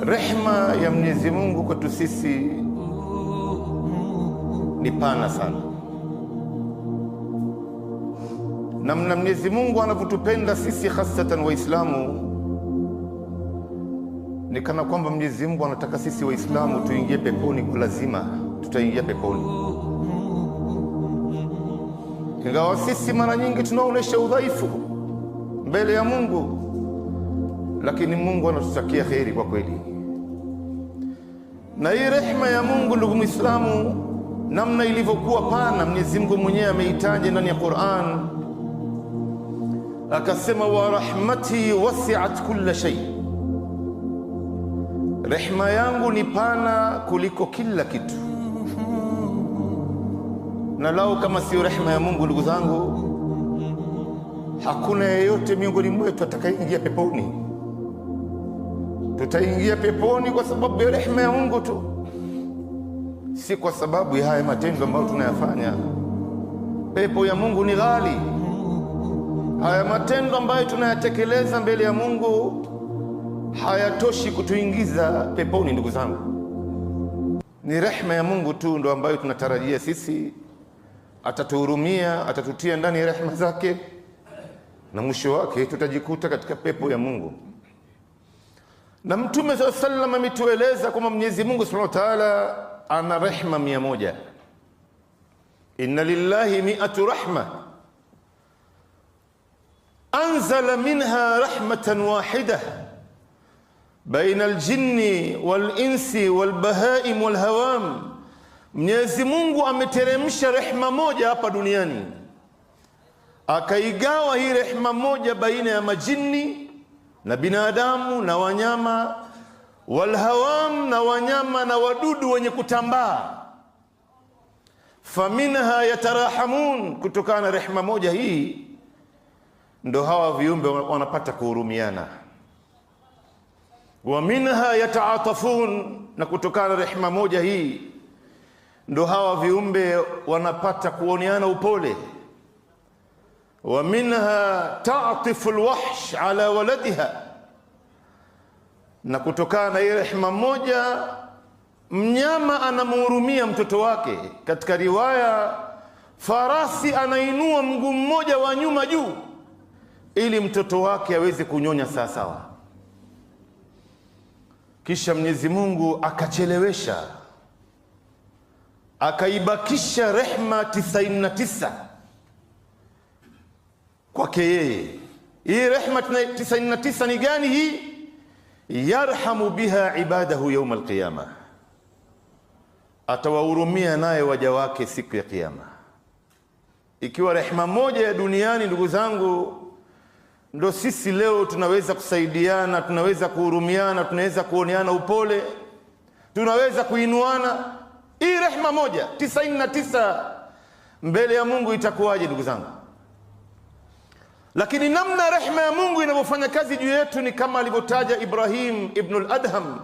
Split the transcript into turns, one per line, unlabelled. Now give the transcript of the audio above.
Rehma ya Mwenyezi Mungu kwetu sisi ni pana sana. Namna Mwenyezi Mungu anavyotupenda sisi hasatan Waislamu, ni kana kwamba Mwenyezi Mungu anataka sisi Waislamu tuingie peponi kwa lazima. Tutaingia peponi, ingawa sisi mara nyingi tunaonesha udhaifu mbele ya Mungu, lakini Mungu anatutakia kheri kwa kweli. Na hii rehema ya Mungu, ndugu Muislamu, namna ilivyokuwa pana, Mwenyezi Mungu mwenyewe ameitaja ndani ya Qur'an, akasema wa rahmati wasi'at kulla shay. Rehema yangu ni pana kuliko kila kitu. Na lao kama sio rehema ya Mungu, ndugu zangu, hakuna yeyote miongoni mwetu atakayeingia peponi. Tutaingia peponi kwa sababu ya rehema ya Mungu tu, si kwa sababu ya haya matendo ambayo tunayafanya. Pepo ya Mungu ni ghali. Haya matendo ambayo tunayatekeleza mbele ya Mungu hayatoshi kutuingiza peponi, ndugu zangu. Ni rehema ya Mungu tu ndo ambayo tunatarajia sisi atatuhurumia, atatutia ndani ya rehema zake, na mwisho wake tutajikuta katika pepo ya Mungu. Na Mtume sallallahu alaihi wasallam ametueleza kwamba Mwenyezi Mungu Subhanahu wa Ta'ala ana rehema 100. Inna lillahi 100 rahma anzala minha rahmatan wahida baina aljinni walinsi walbahaim walhawam. Mwenyezi Mungu ameteremsha rehema moja hapa duniani, akaigawa hii rehema moja baina ya majini na binadamu na wanyama, walhawam, na wanyama na wadudu wenye kutambaa. Faminha yatarahamun, kutokana na rehema moja hii ndo hawa viumbe wanapata kuhurumiana. Wa minha yataatafun, na kutokana na rehema moja hii ndo hawa viumbe wanapata kuoneana upole. Wa minha ta'tifu alwahsh ala waladiha, na kutokana na hii rehema moja mnyama anamhurumia mtoto wake. Katika riwaya, farasi anainua mguu mmoja wa nyuma juu ili mtoto wake aweze kunyonya sawasawa. Kisha Mwenyezi Mungu akachelewesha, akaibakisha rehema 99 kwake yeye. Hii rehema 99 ni gani hii? Yarhamu biha ibadahu yawm alqiyama, atawahurumia naye waja wake siku ya Kiyama. Ikiwa rehema moja ya duniani, ndugu zangu, ndo sisi leo tunaweza kusaidiana, tunaweza kuhurumiana, tunaweza kuoneana upole, tunaweza kuinuana. Hii rehema moja 99 mbele ya Mungu itakuwaje, ndugu zangu? Lakini namna rehema ya Mungu inavyofanya kazi juu yetu ni kama alivyotaja Ibrahim ibn al-Adham